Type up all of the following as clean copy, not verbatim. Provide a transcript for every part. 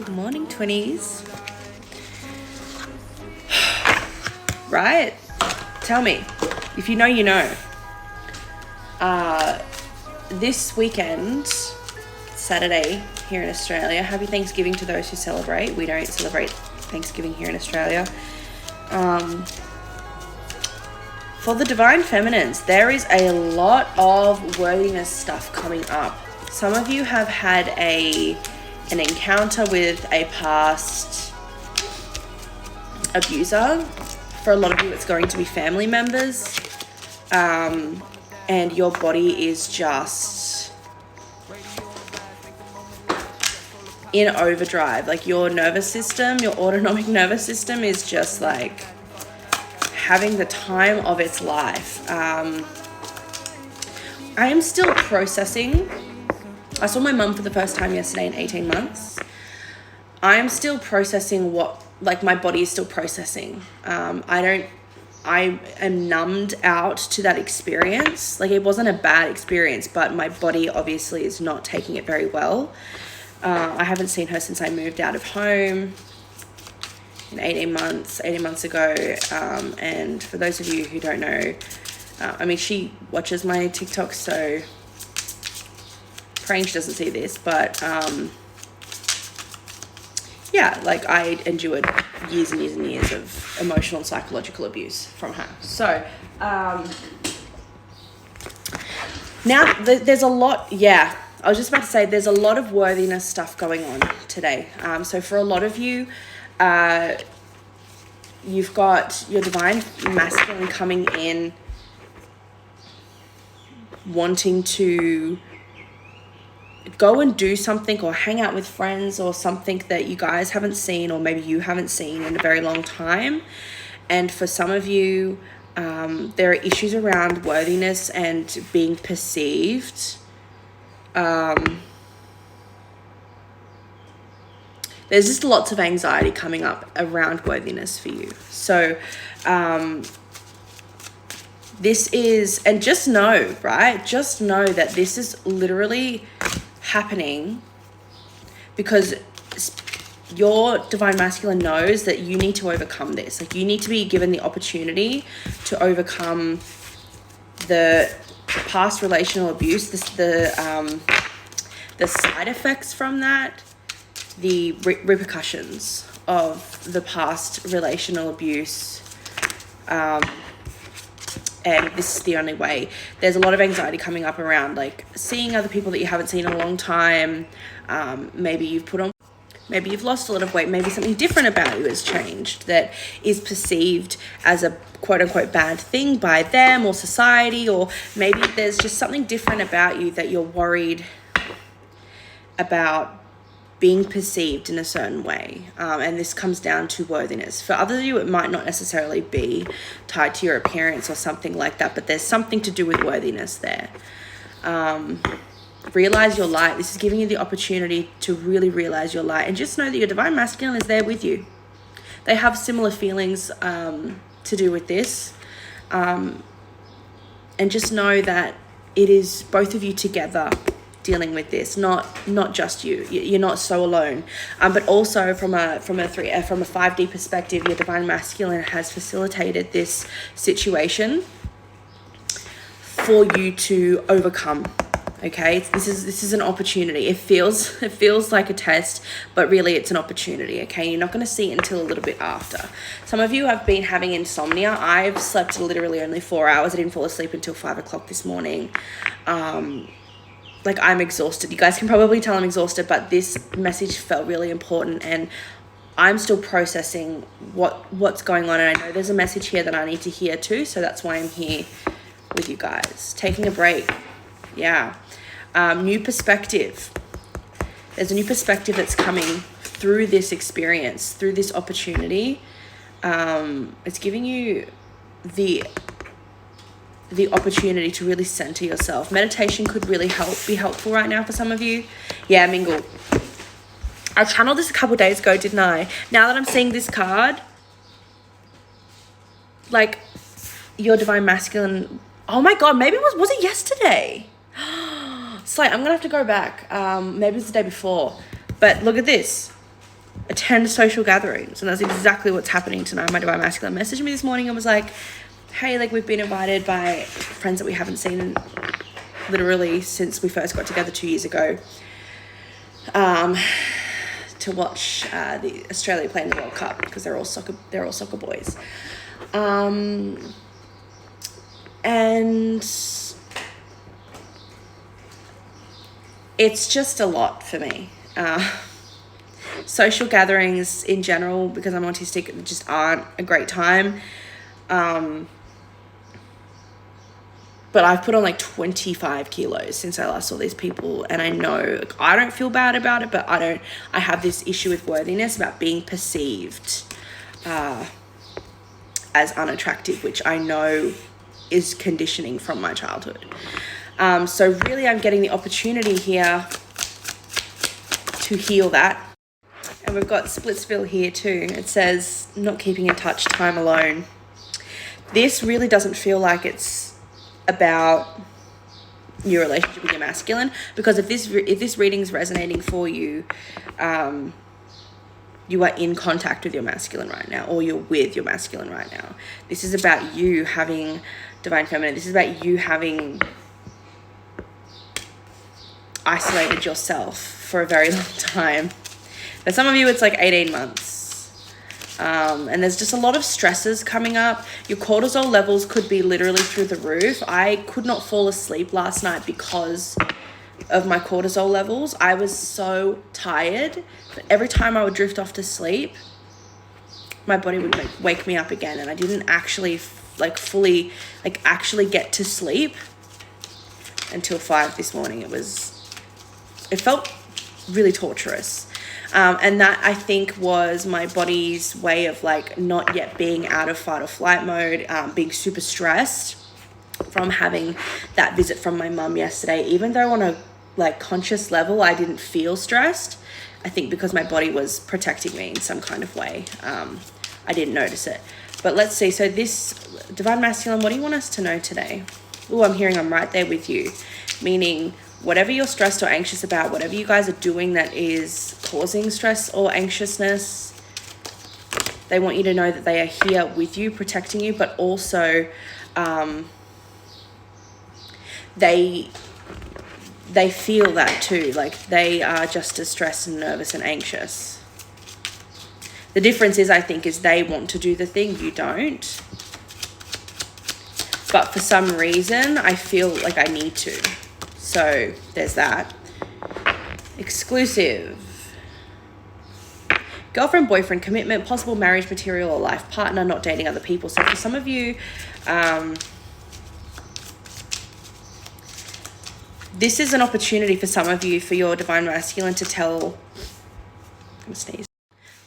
Good morning, twinnies. Right? Tell me. If you know, you know. This weekend, Saturday, here in Australia, happy Thanksgiving to those who celebrate. We don't celebrate Thanksgiving here in Australia. For the Divine Feminines, there is a lot of worthiness stuff coming up. Some of you have had an encounter with a past abuser. For a lot of you, it's going to be family members. And your body is just in overdrive. Like your nervous system, your autonomic nervous system is just like having the time of its life. I am still processing. I saw my mum for the first time yesterday in 18 months. I'm still processing my body is still processing. I am numbed out to that experience. Like, it wasn't a bad experience, but my body obviously is not taking it very well. I haven't seen her since I moved out of home in 18 months ago. And for those of you who don't know, she watches my TikTok, so praying she doesn't see this, but I endured years and years and years of emotional and psychological abuse from her. So now there's a lot, I was just about to say there's a lot of worthiness stuff going on today. So for a lot of you, you've got your divine masculine coming in wanting to go and do something or hang out with friends or something that you guys haven't seen, or maybe you haven't seen in a very long time. And for some of you, there are issues around worthiness and being perceived. There's just lots of anxiety coming up around worthiness for you. So this is, and just know, right? Just know that this is literally happening because your divine masculine knows that you need to overcome this. Like, you need to be given the opportunity to overcome the past relational abuse, the side effects from that, the repercussions of the past relational abuse. And this is the only way. There's a lot of anxiety coming up around like seeing other people that you haven't seen in a long time. Maybe you've lost a lot of weight. Maybe something different about you has changed that is perceived as a quote unquote bad thing by them or society, or maybe there's just something different about you that you're worried about being perceived in a certain way. And this comes down to worthiness. For others of you, it might not necessarily be tied to your appearance or something like that, but there's something to do with worthiness there. Realize your light. This is giving you the opportunity to really realize your light, and just know that your divine masculine is there with you. They have similar feelings to do with this. And just know that it is both of you together dealing with this, not just you. You're not so alone. But also from a 5D perspective, your divine masculine has facilitated this situation for you to overcome. Okay, this is an opportunity. It feels like a test, but really it's an opportunity. Okay, you're not going to see it until a little bit after. Some of you have been having insomnia. I've slept literally only 4 hours. I didn't fall asleep until 5 o'clock this morning. I'm exhausted. You guys can probably tell I'm exhausted, but this message felt really important, and I'm still processing what's going on. And I know there's a message here that I need to hear too, so that's why I'm here with you guys. Taking a break. Yeah. New perspective. There's a new perspective that's coming through this experience, through this opportunity. It's giving you the opportunity to really center yourself. Meditation could really be helpful right now for some of you. Yeah, Mingle. I channeled this a couple days ago, didn't I? Now that I'm seeing this card, like, your divine masculine. Oh my God, maybe was it yesterday? It's like, I'm gonna have to go back. Maybe it was the day before. But look at this. attend social gatherings. And that's exactly what's happening tonight. My divine masculine messaged me this morning and was like, hey, like we've been invited by friends that we haven't seen literally since we first got together 2 years ago, to watch the Australia play in the World Cup, because they're all soccer boys. And it's just a lot for me. Social gatherings in general, because I'm autistic, just aren't a great time. But I've put on like 25 kilos since I last saw these people. And I know, like, I don't feel bad about it, but I have this issue with worthiness about being perceived as unattractive, which I know is conditioning from my childhood. So really I'm getting the opportunity here to heal that. And we've got Splitsville here too. It says, not keeping in touch, time alone. This really doesn't feel like it's about your relationship with your masculine, because if this reading's resonating for you, you are in contact with your masculine right now, or you're with your masculine right now. This is about you having divine feminine. This is about you having isolated yourself for a very long time. For some of you, it's like 18 months. And there's just a lot of stresses coming up. Your cortisol levels could be literally through the roof. I could not fall asleep last night because of my cortisol levels. I was so tired that every time I would drift off to sleep, my body would like wake me up again, and I didn't actually fully get to sleep until 5 this morning. It felt really torturous. And that, I think, was my body's way of like not yet being out of fight or flight mode, being super stressed from having that visit from my mum yesterday. Even though on a like conscious level I didn't feel stressed, I think because my body was protecting me in some kind of way, I didn't notice it. But let's see. So this divine masculine, what do you want us to know today? Oh, I'm hearing I'm right there with you, meaning whatever you're stressed or anxious about, whatever you guys are doing that is causing stress or anxiousness, they want you to know that they are here with you, protecting you, but also they feel that too. Like they are just as stressed and nervous and anxious. The difference is, I think, is they want to do the thing, you don't. But for some reason, I feel like I need to. So there's that. Exclusive. Girlfriend, boyfriend, commitment, possible marriage material or life partner, not dating other people. So for some of you, this is an opportunity for some of you, for your divine masculine to tell, I'm gonna sneeze,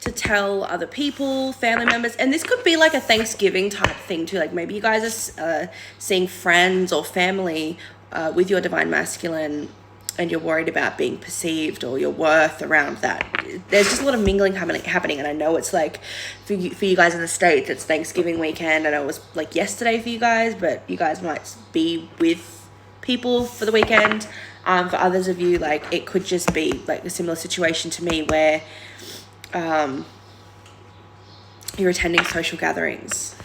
to tell other people, family members. And this could be like a Thanksgiving type thing too. Like maybe you guys are seeing friends or family with your divine masculine, and you're worried about being perceived or your worth around that. There's just a lot of mingling happening. And I know it's like for you guys in the States, it's Thanksgiving weekend. I know it was like yesterday for you guys, but you guys might be with people for the weekend. For others of you, like it could just be like a similar situation to me where you're attending social gatherings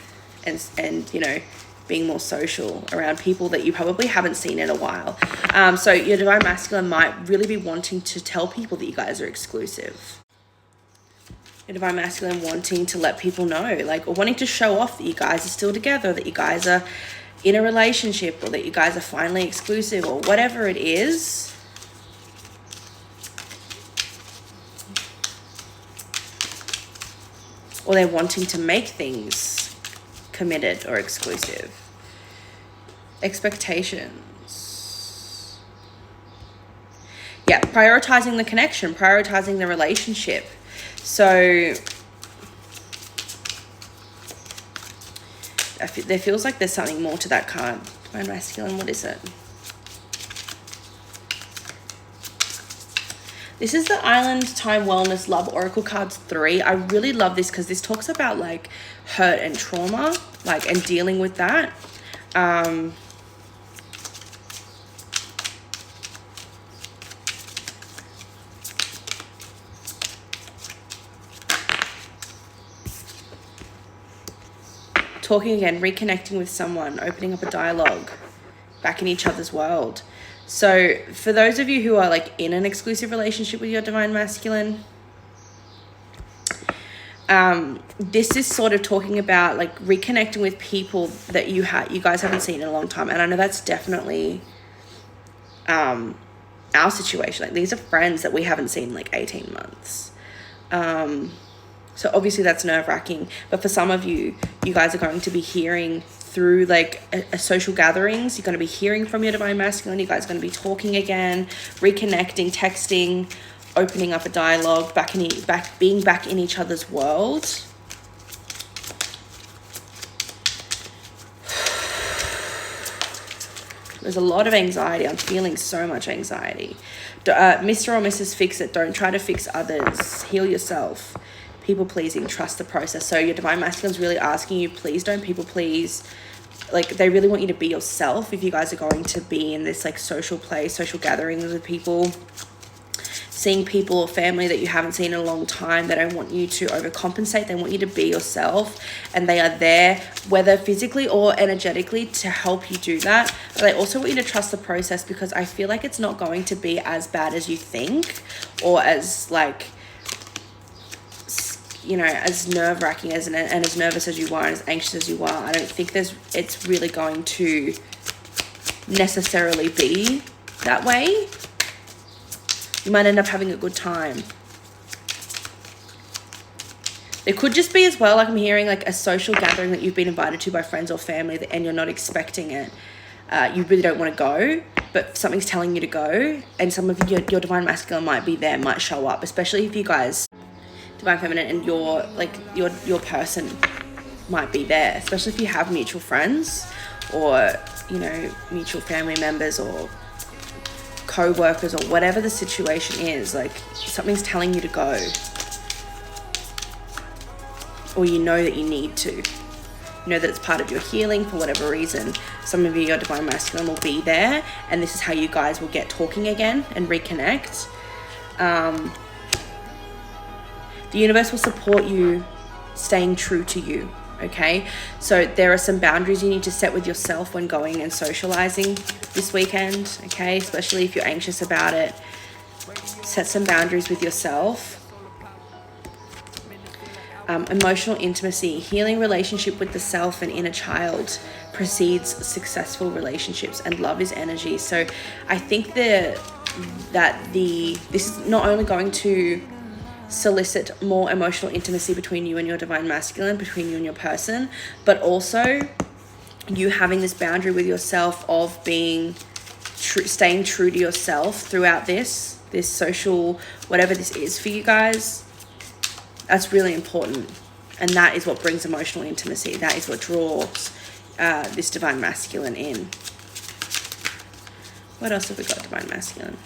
and you know, being more social around people that you probably haven't seen in a while. So your divine masculine might really be wanting to tell people that you guys are exclusive. Your divine masculine wanting to let people know, like, or wanting to show off that you guys are still together, that you guys are in a relationship, or that you guys are finally exclusive, or whatever it is. Or they're wanting to make things committed or exclusive. Expectations. Yeah, prioritizing the connection, prioritizing the relationship. So there feels like there's something more to that card. Divine masculine, what is it? This is the Island Time Wellness Love Oracle cards 3. I really love this because this talks about like hurt and trauma, like, and dealing with that. talking again, reconnecting with someone, opening up a dialogue, back in each other's world. So for those of you who are like in an exclusive relationship with your divine masculine, this is sort of talking about like reconnecting with people that you guys haven't seen in a long time. And I know that's definitely our situation. Like, these are friends that we haven't seen in like 18 months. So obviously that's nerve-wracking, but for some of you, you guys are going to be hearing through like a social gatherings. You're going to be hearing from your divine masculine. You guys are going to be talking again, reconnecting, texting, opening up a dialogue, being back in each other's world. There's a lot of anxiety. I'm feeling so much anxiety. Mr. or Mrs. Fix It, don't try to fix others. Heal yourself. People pleasing, trust the process. So your divine masculine's really asking you, please don't people please. Like, they really want you to be yourself. If you guys are going to be in this like social place, social gatherings with people, seeing people or family that you haven't seen in a long time, they don't want you to overcompensate. They want you to be yourself, and they are there, whether physically or energetically, to help you do that. But they also want you to trust the process, because I feel like it's not going to be as bad as you think, or as like, you know, as nerve-wracking and as nervous as you are and as anxious as you are. I don't think it's really going to necessarily be that way. You might end up having a good time. There could just be as well, like I'm hearing like a social gathering that you've been invited to by friends or family and you're not expecting it. You really don't want to go, but something's telling you to go, and some of your divine masculine might be there, might show up, especially if you guys, divine feminine, and your person might be there, especially if you have mutual friends or, you know, mutual family members or co-workers or whatever the situation is. Like, something's telling you to go, or you know that you need to. You know that it's part of your healing for whatever reason. Some of you, your divine masculine, will be there, and this is how you guys will get talking again and reconnect. The universe will support you staying true to you, okay? So there are some boundaries you need to set with yourself when going and socializing this weekend, okay? Especially if you're anxious about it. Set some boundaries with yourself. Emotional intimacy, healing relationship with the self and inner child precedes successful relationships, and love is energy. So I think this is not only going to solicit more emotional intimacy between you and your divine masculine, between you and your person, but also you having this boundary with yourself of being staying true to yourself throughout this social, whatever this is for you guys. That's really important, and that is what brings emotional intimacy. That is what draws this divine masculine in. What else have we got, divine masculine?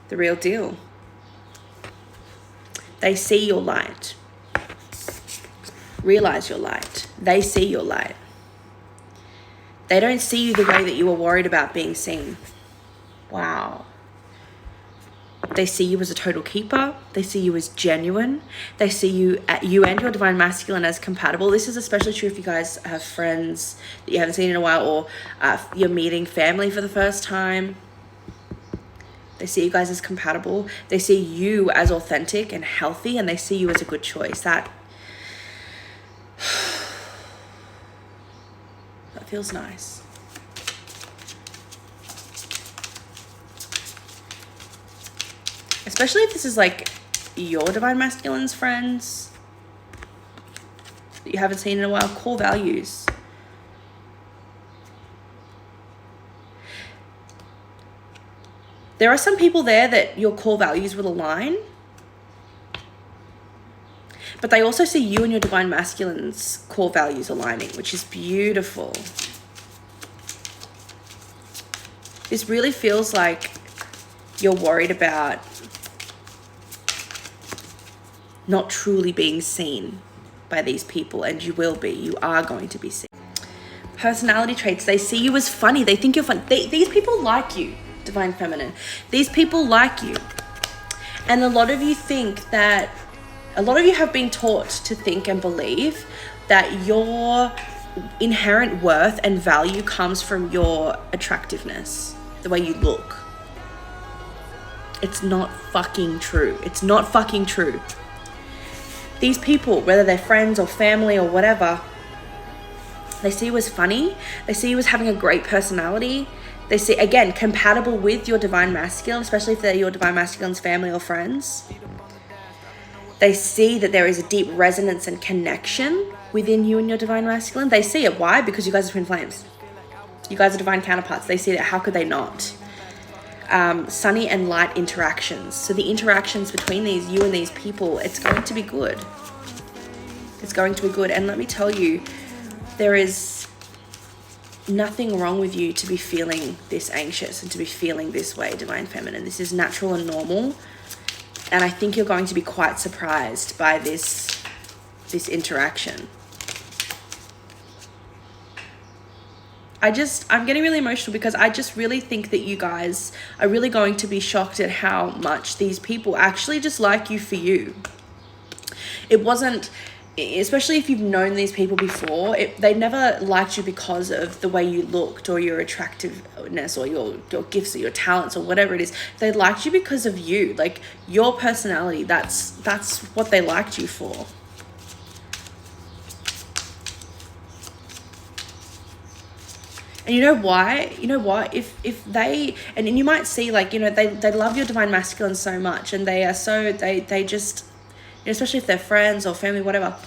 The real deal. They see your light. Realize your light. They see your light. They don't see you the way that you were worried about being seen. Wow. They see you as a total keeper. They see you as genuine. They see you and your divine masculine as compatible. This is especially true if you guys have friends that you haven't seen in a while, or you're meeting family for the first time. They see you guys as compatible. They see you as authentic and healthy, and they see you as a good choice. That feels nice. Especially if this is like your divine masculine's friends that you haven't seen in a while. Core values. There are some people there that your core values will align, but they also see you and your divine masculine's core values aligning, which is beautiful. This really feels like you're worried about not truly being seen by these people, and you will be. You are going to be seen. Personality traits. They see you as funny. They think you're fun. These people like you. Divine Feminine. These people like you. And a lot of you have been taught to think and believe that your inherent worth and value comes from your attractiveness, the way you look. It's not fucking true. It's not fucking true. These people, whether they're friends or family or whatever, they see you as funny. They see you as having a great personality. They see, again, compatible with your divine masculine, especially if they're your divine masculine's family or friends. They see that there is a deep resonance and connection within you and your divine masculine. They see it. Why? Because you guys are twin flames. You guys are divine counterparts. They see that. How could they not? Sunny and light interactions. So the interactions between you and these people, it's going to be good. It's going to be good. And let me tell you, there is nothing wrong with you to be feeling this anxious and to be feeling this way, Divine Feminine. This is natural and normal. And I think you're going to be quite surprised by this interaction. I'm getting really emotional because I just really think that you guys are really going to be shocked at how much these people actually just like you for you. It wasn't, especially if you've known these people before, they never liked you because of the way you looked or your attractiveness or your gifts or your talents or whatever it is. They liked you because of you, like your personality. That's what they liked you for. And you know why? You know what? If they, and you might see, like, you know, they love your divine masculine so much, and they are so, they just, you know, especially if they're friends or family, whatever,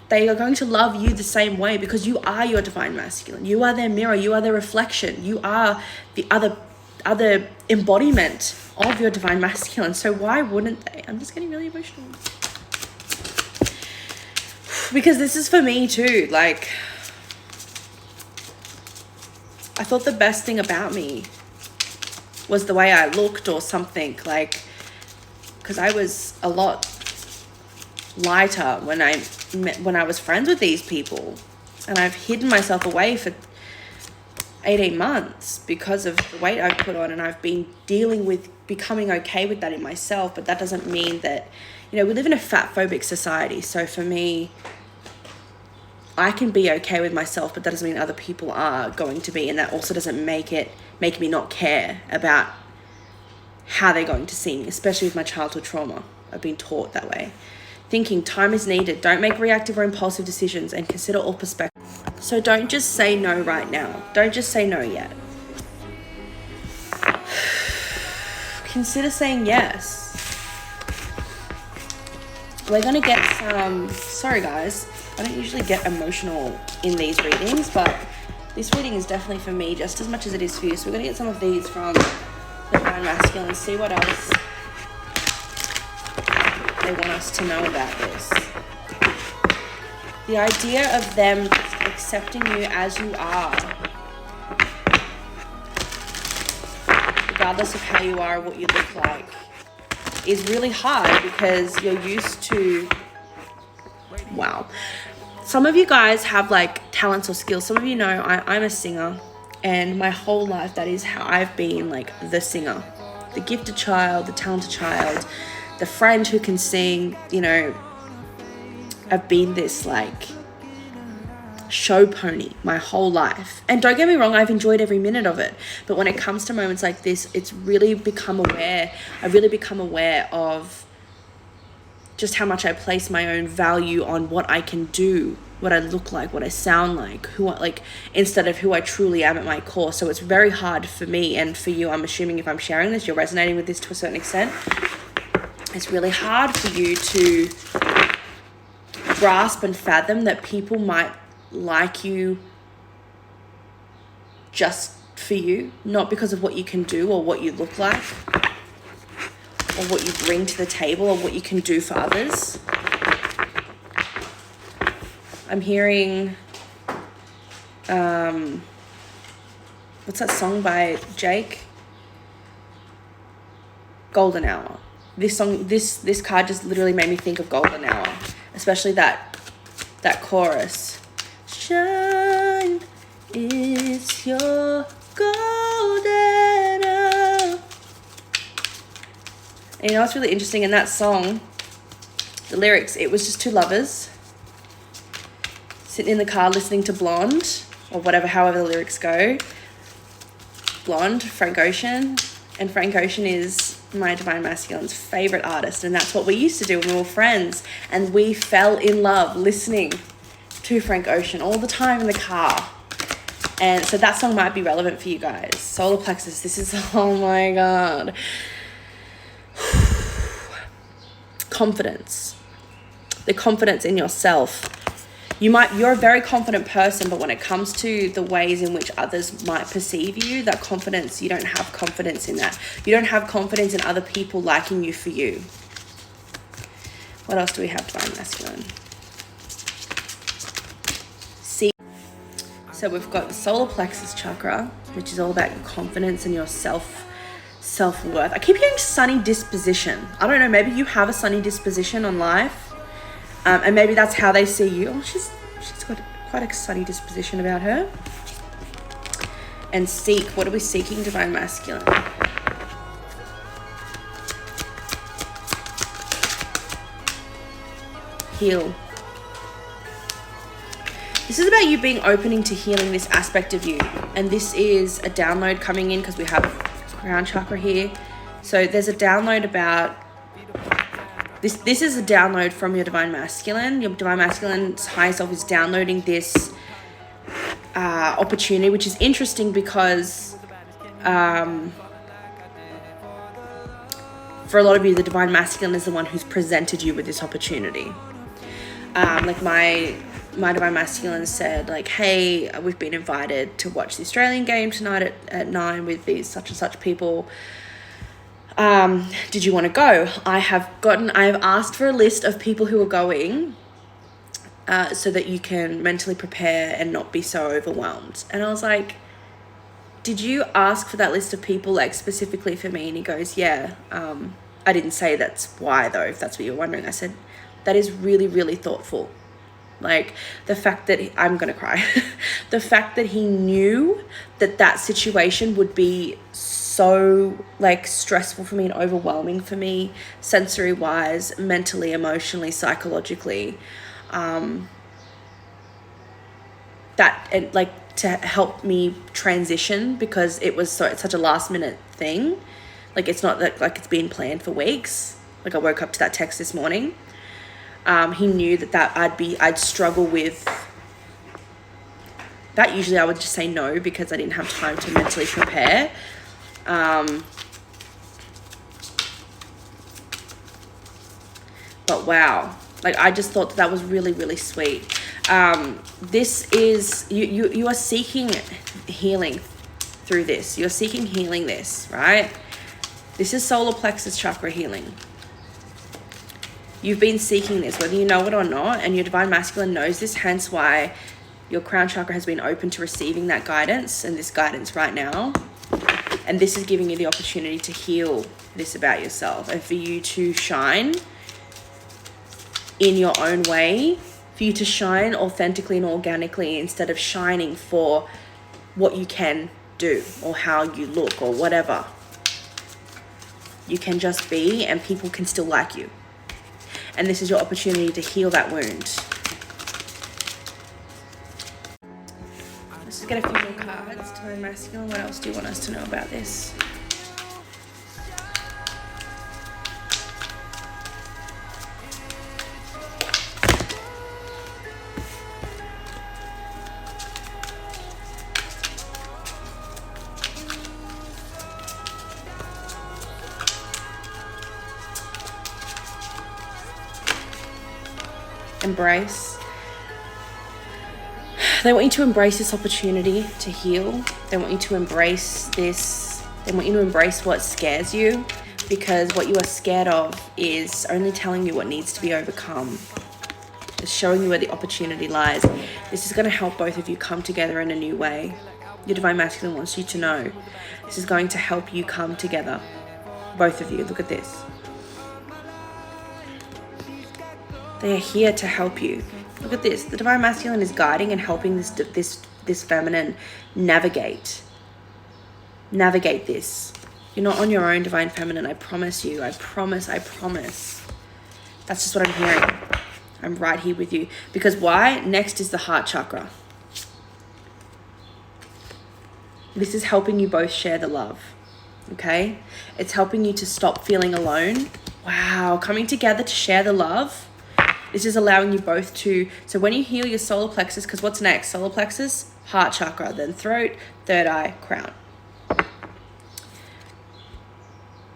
they are going to love you the same way because you are your divine masculine. You are their mirror. You are their reflection. You are the other embodiment of your divine masculine. So why wouldn't they? I'm just getting really emotional. Because this is for me too. Like, I thought the best thing about me was the way I looked or something, like, because I was a lot lighter when I was friends with these people, and I've hidden myself away for 18 months because of the weight I've put on, and I've been dealing with becoming okay with that in myself. But that doesn't mean that, you know, we live in a fat phobic society. So for me, I can be okay with myself, but that doesn't mean other people are going to be. And that also doesn't make me not care about how they're going to see me, especially with my childhood trauma. I've been taught that way. Thinking time is needed. Don't make reactive or impulsive decisions, and consider all perspectives. So don't just say no right now. Don't just say no yet. Consider saying yes. We're going to get some, sorry guys, I don't usually get emotional in these readings, but this reading is definitely for me just as much as it is for you. So we're going to get some of these from the Divine Masculine and see what else they want us to know about this. The idea of them accepting you as you are, regardless of how you are or what you look like, is really hard because you're used to, wow. Some of you guys have like talents or skills. Some of you know I'm a singer, and my whole life that is how I've been, like the singer, the gifted child, the talented child, the friend who can sing, you know. I've been this like show pony my whole life. And don't get me wrong, I've enjoyed every minute of it. But when it comes to moments like this, I've really become aware of just how much I place my own value on what I can do, what I look like, what I sound like, instead of who I truly am at my core. So it's very hard for me and for you. I'm assuming if I'm sharing this, you're resonating with this to a certain extent. It's really hard for you to grasp and fathom that people might like you just for you, not because of what you can do or what you look like, or what you bring to the table, or what you can do for others. I'm hearing, what's that song by Jake? Golden Hour. This song, this card just literally made me think of Golden Hour, especially that chorus. Shine, it's your golden And you know what's really interesting in that song, the lyrics, it was just two lovers sitting in the car listening to Blonde, or whatever, however the lyrics go. Blonde, Frank Ocean. And Frank Ocean is my Divine Masculine's favorite artist, and that's what we used to do when we were friends, and we fell in love listening to Frank Ocean all the time in the car. And so that song might be relevant for you guys. Solar plexus, this is, oh my God. Confidence. The confidence in yourself. You're a very confident person, but when it comes to the ways in which others might perceive you, that confidence, you don't have confidence in that. You don't have confidence in other people liking you for you. What else do we have, Divine Masculine? See, so we've got the solar plexus chakra, which is all about your confidence and your self-worth. I keep hearing sunny disposition. I don't know, maybe you have a sunny disposition on life. And maybe that's how they see you. Oh, she's got quite a sunny disposition about her. And seek. What are we seeking, Divine Masculine? Heal. This is about you being opening to healing this aspect of you. And this is a download coming in because we have crown chakra here. So there's a download about... This is a download from your Divine Masculine. Your Divine Masculine's higher self is downloading this opportunity, which is interesting because for a lot of you, the Divine Masculine is the one who's presented you with this opportunity. Like my Divine Masculine said, like, hey, we've been invited to watch the Australian game tonight at 9 with these such and such people. Did you want to go? I have asked for a list of people who are going so that you can mentally prepare and not be so overwhelmed. And I was like, did you ask for that list of people, like, specifically for me? And he goes, yeah. I didn't say that's why, though, if that's what you're wondering. I said, that is really, really thoughtful. Like, the fact that I'm going to cry. The fact that he knew that situation would be so, like, stressful for me and overwhelming for me, sensory wise, mentally, emotionally, psychologically, that, and like, to help me transition, because it's such a last minute thing. Like, it's not that, like, it's been planned for weeks. Like, I woke up to that text this morning. He knew that I'd struggle with that. Usually I would just say no because I didn't have time to mentally prepare. But wow, like, I just thought that was really, really sweet. This is, you are seeking healing through this. You're seeking healing this, right? This is solar plexus chakra healing. You've been seeking this, whether you know it or not, and your Divine Masculine knows this, hence why your crown chakra has been open to receiving that guidance and this guidance right now. And this is giving you the opportunity to heal this about yourself and for you to shine in your own way, for you to shine authentically and organically instead of shining for what you can do or how you look or whatever. You can just be, and people can still like you. And this is your opportunity to heal that wound. Let's just get a few more cards. Divine Masculine, what else do you want us to know about this? Embrace. They want you to embrace this opportunity to heal. They want you to embrace this. They want you to embrace what scares you, because what you are scared of is only telling you what needs to be overcome. It's showing you where the opportunity lies. This is going to help both of you come together in a new way. Your Divine Masculine wants you to know this is going to help you come together. Both of you. Look at this. They are here to help you. Look at this. The Divine Masculine is guiding and helping this feminine navigate this. You're not on your own, Divine Feminine. I promise you. I promise. That's just what I'm hearing. I'm right here with you. Because why? Next is the heart chakra. This is helping you both share the love. Okay? It's helping you to stop feeling alone. Wow. Coming together to share the love. This is allowing you both to... So when you heal your solar plexus, because what's next? Solar plexus, heart chakra, then throat, third eye, crown.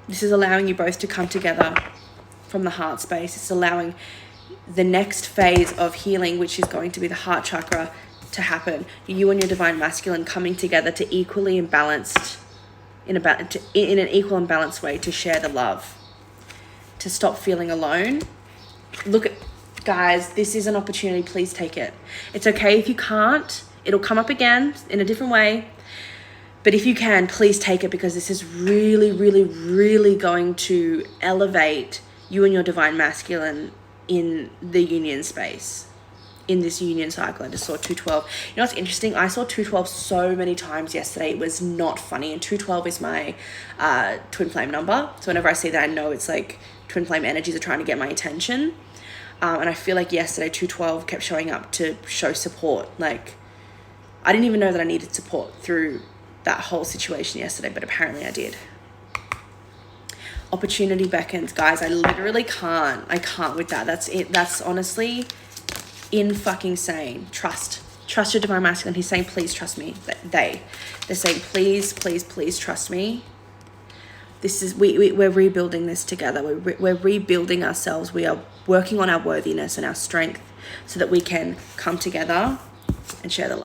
This is allowing you both to come together from the heart space. It's allowing the next phase of healing, which is going to be the heart chakra, to happen. You and your Divine Masculine coming together to equally and balanced, in an equal and balanced way, to share the love, to stop feeling alone. Look at, guys, this is an opportunity. Please take it. It's okay if you can't. It'll come up again in a different way. But if you can, please take it, because this is really, really, really going to elevate you and your Divine Masculine in the union space, in this union cycle. I just saw 212. You know what's interesting? I saw 212 so many times yesterday. It was not funny. And 212 is my twin flame number. So whenever I see that, I know it's like twin flame energies are trying to get my attention. And I feel like yesterday 212 kept showing up to show support. Like, I didn't even know that I needed support through that whole situation yesterday, but apparently I did. Opportunity beckons, guys. I literally can't. I can't with that. That's it. That's honestly in fucking sane. Trust your Divine Masculine. He's saying, please trust me. They're saying, please, please, please trust me. This is, we're rebuilding this together. We're rebuilding ourselves. We are working on our worthiness and our strength so that we can come together and share the love.